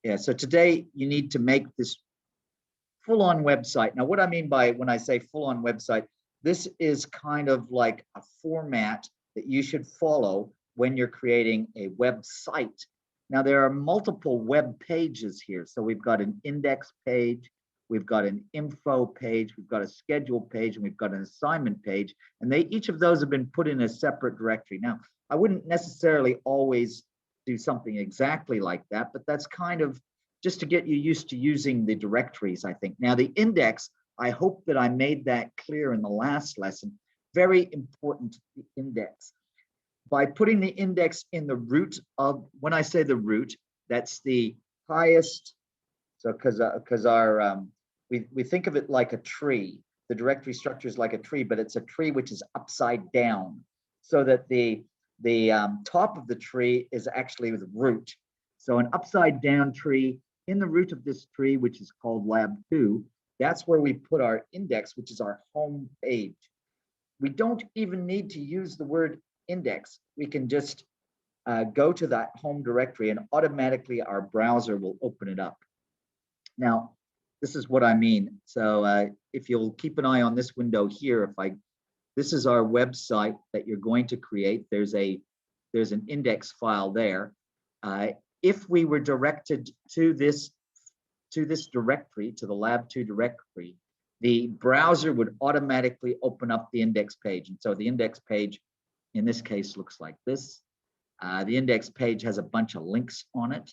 Yeah, so today you need to make this full-on website. Now, what I mean by when I say full-on website, this is kind of like a format that you should follow when you're creating a website. Now, there are multiple web pages here. So we've got an index page, we've got an info page, we've got a schedule page, and we've got an assignment page. And each of those have been put in a separate directory. Now, I wouldn't necessarily always do something exactly like that, but that's kind of just to get you used to using the directories, I think. Now, the index, I hope that I made that clear in the last lesson. Very important, the index. By putting the index in the root of, when I say the root, that's the highest. So because we think of it like a tree. The directory structure is like a tree, but it's a tree which is upside down, so that the top of the tree is actually the root. So an upside down tree, in the root of this tree, which is called lab 2, that's where we put our index, which is our home page. We don't even need to use the word index. We can just go to that home directory and automatically our browser will open it up. Now, this is what I mean. So if you'll keep an eye on this window here, this is our website that you're going to create. There's an index file there. If we were directed to this directory, to the lab 2 directory, the browser would automatically open up the index page. And so the index page in this case looks like this. The index page has a bunch of links on it.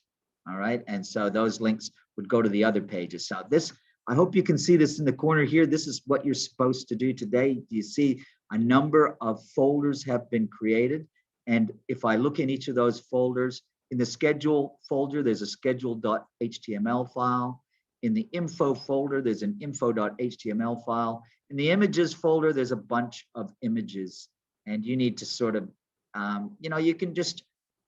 All right. And so those links would go to the other pages. So this, I hope you can see this in the corner here. This is what you're supposed to do today. Do you see a number of folders have been created? And if I look in each of those folders, in the schedule folder, there's a schedule.html file. In the info folder, there's an info.html file. In the images folder, there's a bunch of images. And you need to sort of, you can just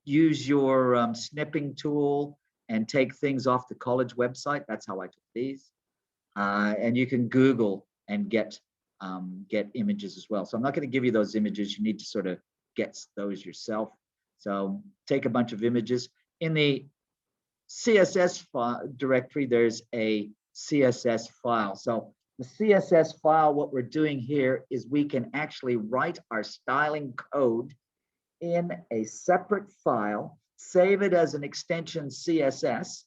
use your snipping tool and take things off the college website. That's how I took these. And you can Google and get images as well. So I'm not going to give you those images. You need to sort of get those yourself. So take a bunch of images. In the CSS directory, there's a CSS file. So the CSS file, what we're doing here is we can actually write our styling code in a separate file, save it as an extension CSS,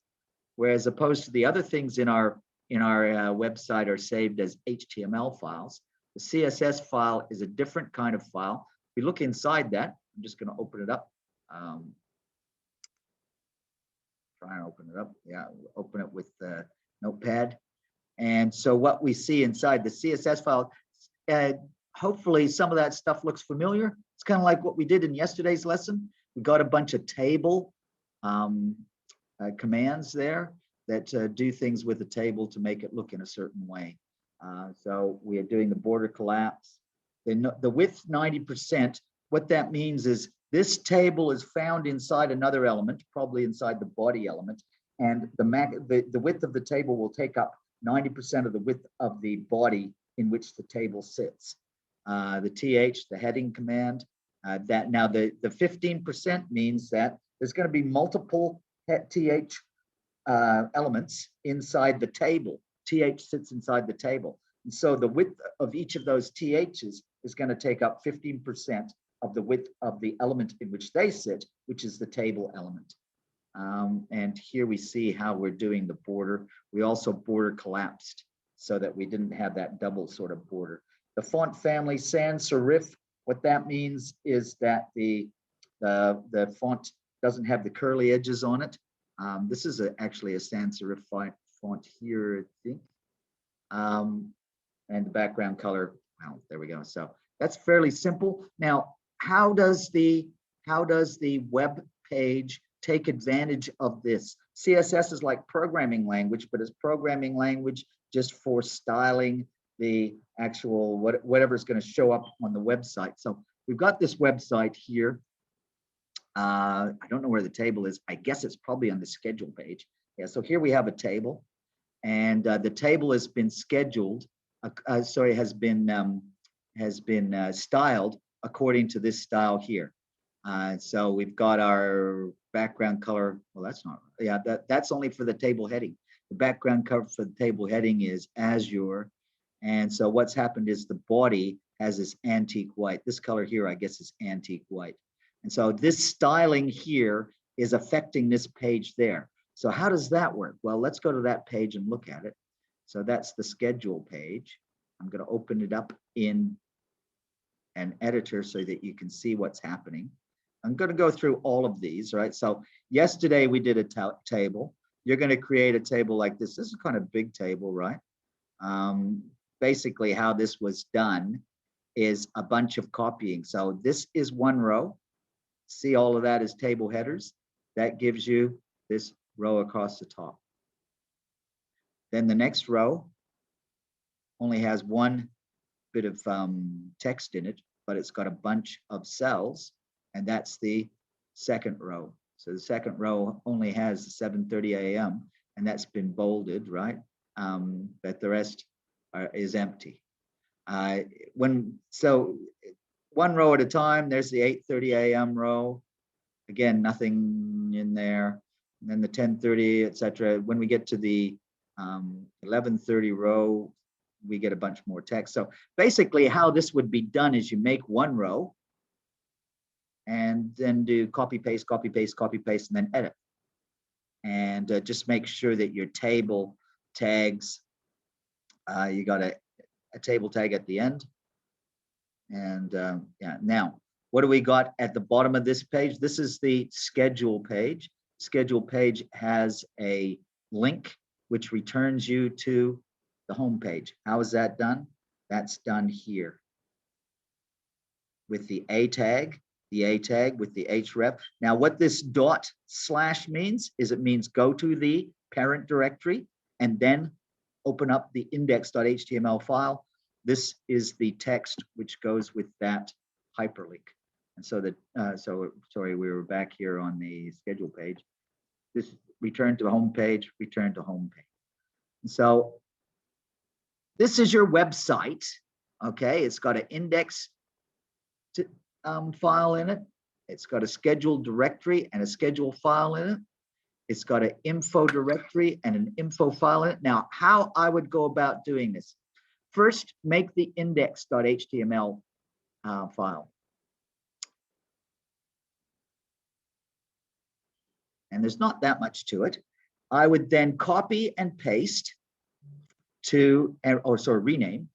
whereas opposed to the other things in our website are saved as HTML files. The CSS file is a different kind of file. If we look inside that, I'm just going to open it up. Try and open it up. Yeah, open it with the Notepad. And so what we see inside the CSS file, hopefully some of that stuff looks familiar. It's kind of like what we did in yesterday's lesson. We got a bunch of table commands there that do things with the table to make it look in a certain way. So we are doing the border collapse. The width 90%, what that means is this table is found inside another element, probably inside the body element, and the width of the table will take up 90% of the width of the body in which the table sits. The TH, the heading command, that now the 15% means that there's going to be multiple TH elements inside the table. TH sits inside the table. And so the width of each of those THs is going to take up 15% of the width of the element in which they sit, which is the table element. And here we see how we're doing the border. We also border collapsed so that we didn't have that double sort of border. The font family sans serif, what that means is that the font doesn't have the curly edges on it. This is actually a sans serif font here, I think. And the background color, well, there we go. So that's fairly simple. Now, how does the web page take advantage of this? CSS is like programming language, but it's programming language just for styling the actual whatever is going to show up on the website. So we've got this website here. I don't know where the table is. I guess it's probably on the schedule page. Yeah, so here we have a table, and the table has been scheduled. Has been styled according to this style here. So we've got our background color, well, that's not, yeah, that's only for the table heading. The background color for the table heading is azure. And so what's happened is the body has this antique white. This color here, I guess, is antique white. And so this styling here is affecting this page there. So how does that work? Well, let's go to that page and look at it. So that's the schedule page. I'm going to open it up in an editor so that you can see what's happening. I'm going to go through all of these, right? So yesterday we did a table. You're going to create a table like this. This is kind of big table, right? Basically how this was done is a bunch of copying. So this is one row. See all of that as table headers. That gives you this row across the top. Then the next row only has one bit of text in it, but it's got a bunch of cells, and that's the second row. So the second row only has 7:30 a.m. and that's been bolded, right? But the rest is empty. So one row at a time, there's the 8:30 a.m. row. Again, nothing in there. And then the 10:30, etc. When we get to the 11:30 row, we get a bunch more text. So basically how this would be done is you make one row and then do copy, paste, copy, paste, copy, paste, and then edit. And just make sure that your table tags, you got a table tag at the end. And yeah, now, what do we got at the bottom of this page? This is the schedule page. Schedule page has a link which returns you to the home page. How is that done? That's done here with the A tag with the href. Now, what this / means is it means go to the parent directory and then open up the index.html file. This is the text which goes with that hyperlink. And so that, sorry, we were back here on the schedule page. This return to home page, return to home page. And so this is your website, okay? It's got an index file in it. It's got a scheduled directory and a schedule file in it. It's got an info directory and an info file in it. Now, how I would go about doing this. First, make the index.html file. And there's not that much to it. I would then copy and paste to, or sorry, rename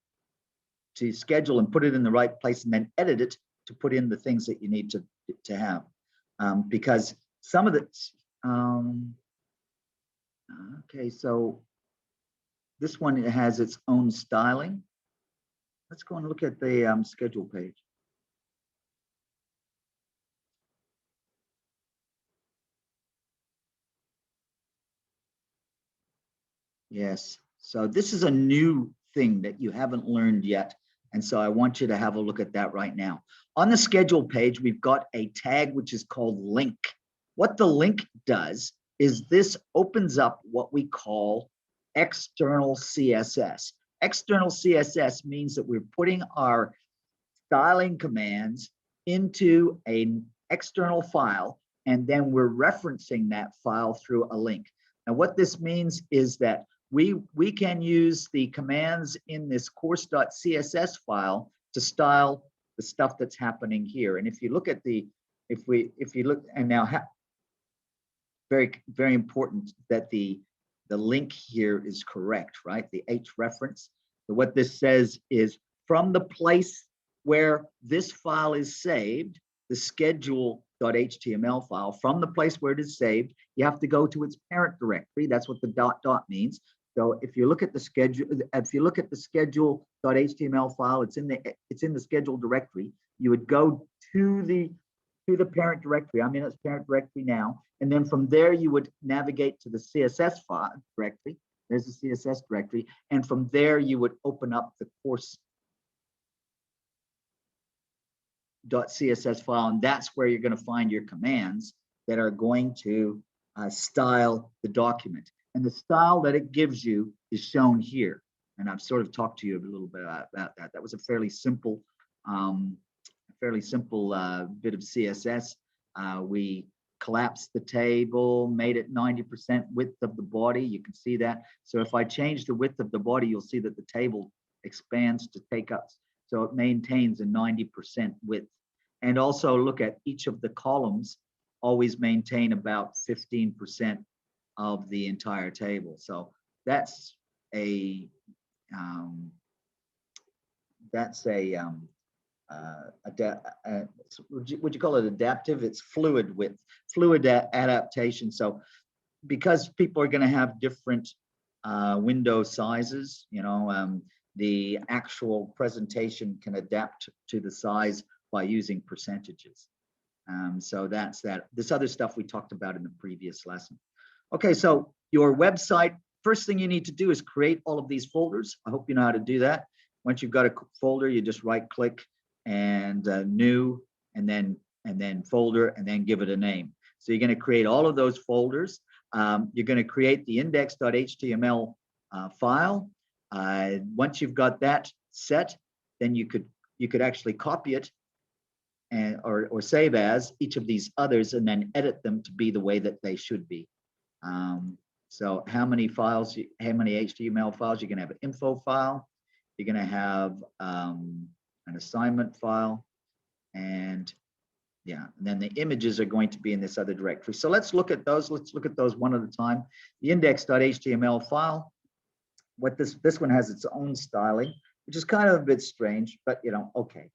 to schedule and put it in the right place, and then edit it to put in the things that you need to have. Because some of the, okay, so this one has its own styling. Let's go and look at the schedule page. Yes, so this is a new thing that you haven't learned yet. And so I want you to have a look at that right now. On the schedule page, we've got a tag which is called link. What the link does is this opens up what we call external CSS. External CSS means that we're putting our styling commands into an external file, and then we're referencing that file through a link. Now, what this means is that we can use the commands in this course.css file to style the stuff that's happening here. And if you look at the, if you look, and now very, very important that the link here is correct, right? The H reference. So what this says is from the place where this file is saved, the schedule.html file, from the place where it is saved, you have to go to its parent directory. That's what the ... means. So if you look at the schedule, if you look at the schedule.html file, it's in the schedule directory. You would go to the parent directory. I'm in its parent directory now, and then from there you would navigate to the CSS file directory. There's the CSS directory, and from there you would open up the course.css file, and that's where you're going to find your commands that are going to style the document. And the style that it gives you is shown here. And I've sort of talked to you a little bit about that. That was a fairly simple bit of CSS. We collapsed the table, made it 90% width of the body. You can see that. So if I change the width of the body, you'll see that the table expands to take up. So it maintains a 90% width. And also look at each of the columns, always maintain about 15% of the entire table. So that's a would you call it adaptive? It's fluid width, fluid adaptation. So because people are going to have different window sizes, you know, the actual presentation can adapt to the size by using percentages. So that's that. This other stuff we talked about in the previous lesson. Okay, so your website, first thing you need to do is create all of these folders. I hope you know how to do that. Once you've got a folder, you just right click and new, and then folder, and then give it a name. So you're going to create all of those folders. You're going to create the index.html file. Once you've got that set, then you could actually copy it and or save as each of these others, and then edit them to be the way that they should be. So how many files, how many HTML files? You're going to have an info file. You're going to have an assignment file, and yeah, and then the images are going to be in this other directory. So let's look at those. Let's look at those one at a time. The index.html file. What this one has its own styling, which is kind of a bit strange, but you know, okay.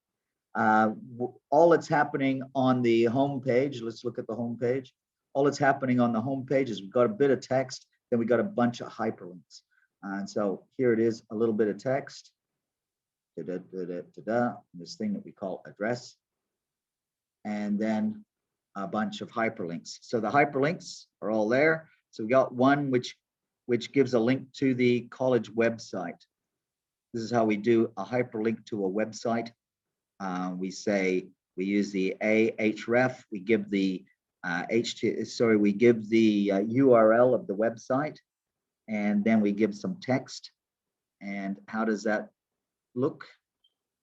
All that's happening on the home page. Let's look at the home page. All that's happening on the home page is we've got a bit of text, then we got a bunch of hyperlinks. And so here it is, a little bit of text. This thing that we call address, and then a bunch of hyperlinks. So the hyperlinks are all there. So we got one which gives a link to the college website. This is how we do a hyperlink to a website. We use the ahref. We give the we give the URL of the website, and then we give some text. And how does that look?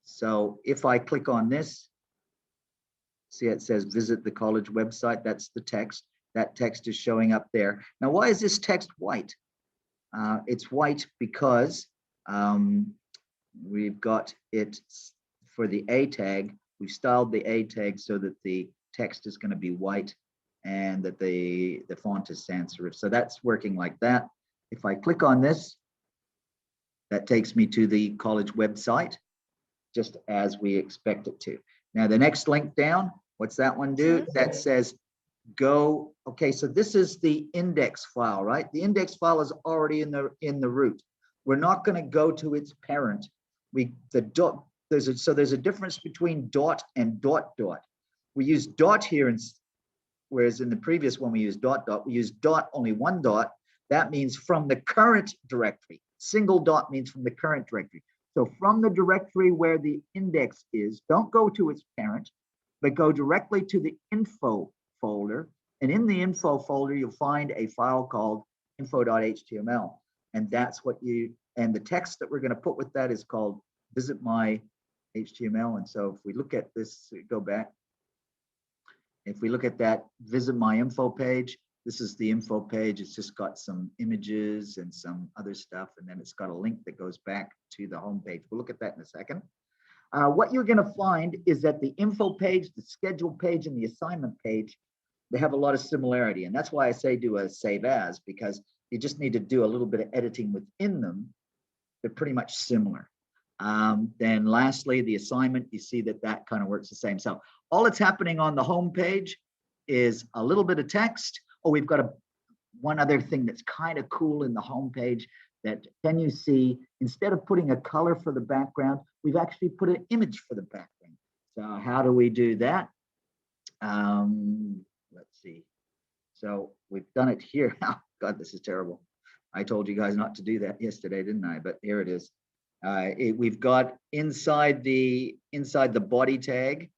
So if I click on this, see it says visit the college website. That's the text. That text is showing up there. Now, why is this text white? It's white because we've got it for the A tag. We've styled the A tag so that the text is going to be white and that the font is sans serif. So that's working like that. If I click on this, that takes me to the college website, just as we expect it to. Now, the next link down, what's that one do? That says go. Okay, so this is the index file, right? The index file is already in the root. We're not going to go to its parent. There's a difference between dot and dot. We use dot here, whereas in the previous one we use dot. We use dot, only one dot. That means from the current directory. Single dot means from the current directory. So from the directory where the index is, don't go to its parent, but go directly to the info folder. And in the info folder, you'll find a file called info.html. And that's and the text that we're going to put with that is called visit my HTML. And so if we look at this, go back. If we look at that visit my info page, this is the info page. It's just got some images and some other stuff. And then it's got a link that goes back to the home page. We'll look at that in a second. What you're going to find is that the info page, the schedule page, and the assignment page, they have a lot of similarity. And that's why I say do a save as, because you just need to do a little bit of editing within them. They're pretty much similar. Then lastly, the assignment, you see that kind of works the same. So all that's happening on the home page is a little bit of text. Oh, we've got one other thing that's kind of cool in the home page that can you see, instead of putting a color for the background, we've actually put an image for the background. So how do we do that? Let's see. So we've done it here. Oh, God, this is terrible. I told you guys not to do that yesterday, didn't I? But here it is. We've got inside the body tag.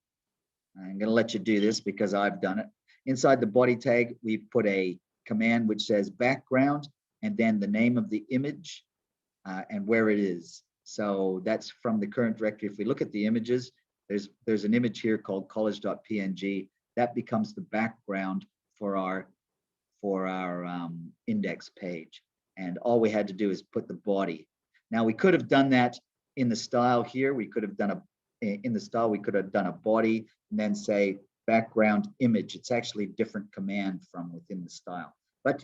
I'm going to let you do this because I've done it. Inside the body tag, we've put a command which says background and then the name of the image and where it is. So that's from the current directory. If we look at the images, there's an image here called college.png. That becomes the background for our index page. And all we had to do is put the body. Now we could have done that in the style here. We could have done in the style, we could have done a body and then say background image. It's actually a different command from within the style. But,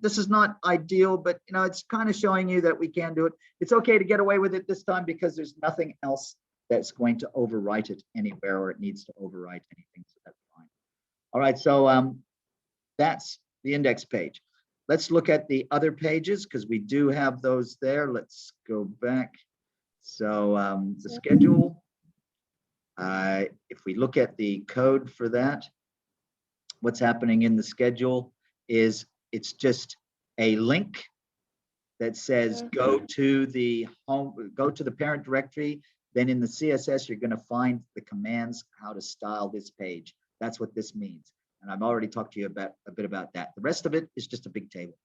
this is not ideal, but, it's kind of showing you that we can do it. It's okay to get away with it this time because there's nothing else that's going to overwrite it anywhere, or it needs to overwrite anything. So that's fine. All right. So that's the index page. Let's look at the other pages because we do have those there. Let's go back. So the schedule, if we look at the code for that, what's happening in the schedule is it's just a link that says go to the home, go to the parent directory. Then in the CSS, you're going to find the commands how to style this page. That's what this means. And I've already talked to you about a bit about that. The rest of it is just a big table,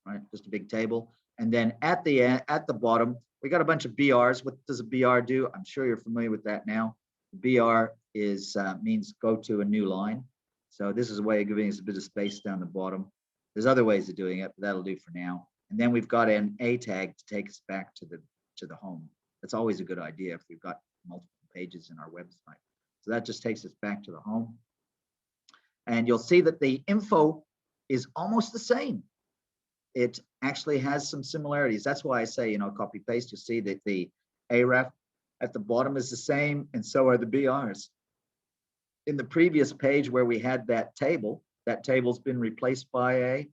right? Just a big table. And then at the bottom, we got a bunch of BRs. What does a BR do? I'm sure you're familiar with that now. BR is means go to a new line. So this is a way of giving us a bit of space down the bottom. There's other ways of doing it, but that'll do for now. And then we've got an A tag to take us back to the home. That's always a good idea if we've got multiple pages in our website. So that just takes us back to the home. And you'll see that the info is almost the same. It actually has some similarities. That's why I say, copy paste. You'll see that the AREF at the bottom is the same, and so are the BRs. In the previous page where we had that table's been replaced by a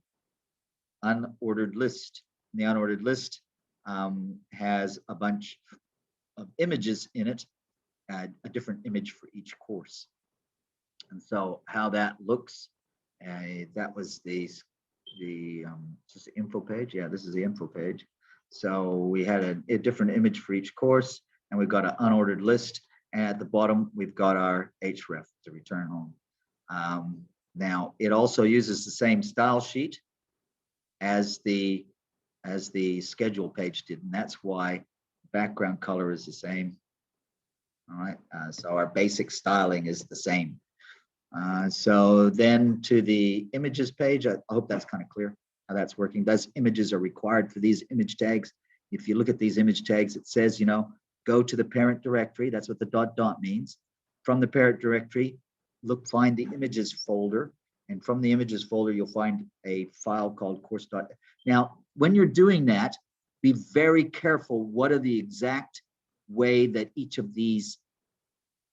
unordered list. And the unordered list has a bunch of images in it, a different image for each course. And so how that looks, that was just the info page. Yeah, this is the info page. So we had a different image for each course, and we've got an unordered list. And at the bottom, we've got our href to return home. Now, it also uses the same style sheet as the schedule page did, and that's why background color is the same. All right, so our basic styling is the same. So then to the images page, I hope that's kind of clear how that's working. Those images are required for these image tags. If you look at these image tags, it says, go to the parent directory. That's what the ... means. From the parent directory, find the images folder. And from the images folder, you'll find a file called course. Now, when you're doing that, be very careful. What are the exact way that each of these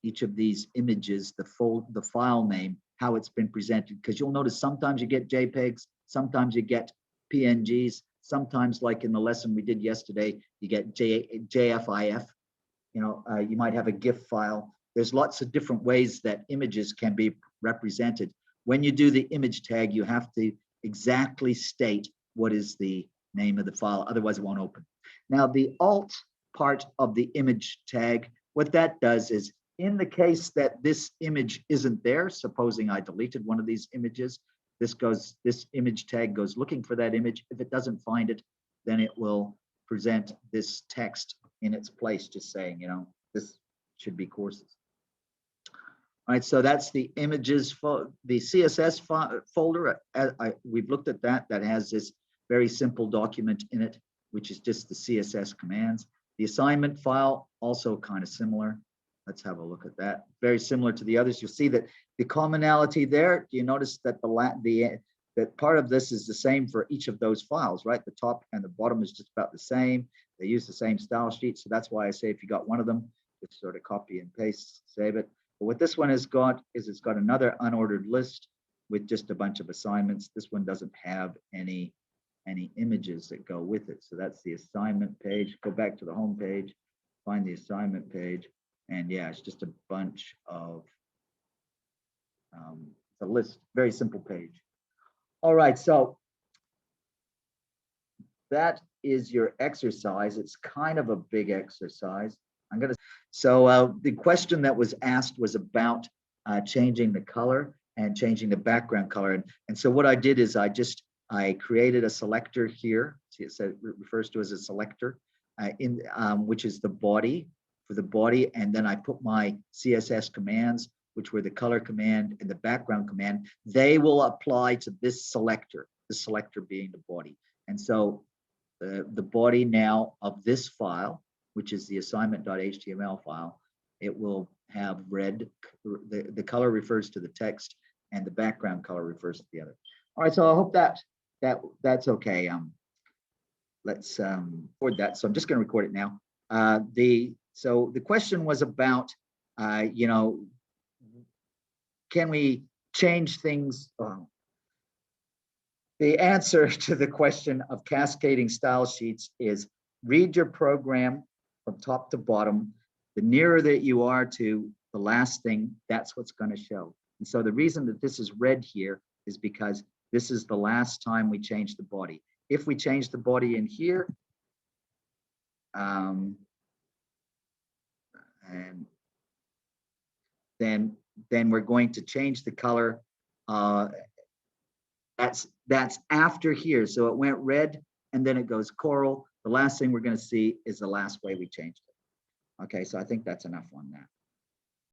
images, the file name, how it's been presented? Because you'll notice sometimes you get JPEGs, sometimes you get PNGs, sometimes like in the lesson we did yesterday, you get JFIF. You might have a GIF file. There's lots of different ways that images can be represented. When you do the image tag, you have to exactly state what is the name of the file, otherwise it won't open. Now, the alt part of the image tag, what that does is, in the case that this image isn't there, supposing I deleted one of these images, this image tag goes looking for that image. If it doesn't find it, then it will present this text in its place, just saying, this should be courses. All right, so that's the images for the CSS folder. We've looked at that. That has this very simple document in it, which is just the CSS commands. The assignment file, also kind of similar. Let's have a look at that. Very similar to the others. You'll see that the commonality there, you notice that that part of this is the same for each of those files, right? The top and the bottom is just about the same. They use the same style sheet. So that's why I say if you got one of them, just sort of copy and paste, save it. But what this one has got is it's got another unordered list with just a bunch of assignments. This one doesn't have any images that go with it. So that's the assignment page. Go back to the home page, find the assignment page. And yeah, it's just a bunch of, it's a list, very simple page. All right, so that is your exercise. It's kind of a big exercise. So the question that was asked was about changing the color and changing the background color. And so what I did is I created a selector here. See, it refers to as a selector which is the body, for the body. And then I put my CSS commands which were the color command and the background command, they will apply to this selector, the selector being the body. And so the body now of this file, which is the assignment.html file, it will have red, the color refers to the text and the background color refers to the other. All right, so I hope that's okay. Let's record that. So I'm just going to record it now. So the question was about, you know, can we change things? The answer to the question of cascading style sheets is read your program from top to bottom. The nearer that you are to the last thing, that's what's going to show. And so the reason that this is red here is because this is the last time we change the body. If we change the body in here, and then we're going to change the color. That's after here. So it went red and then it goes coral. The last thing we're going to see is the last way we changed it. Okay, so I think that's enough on that.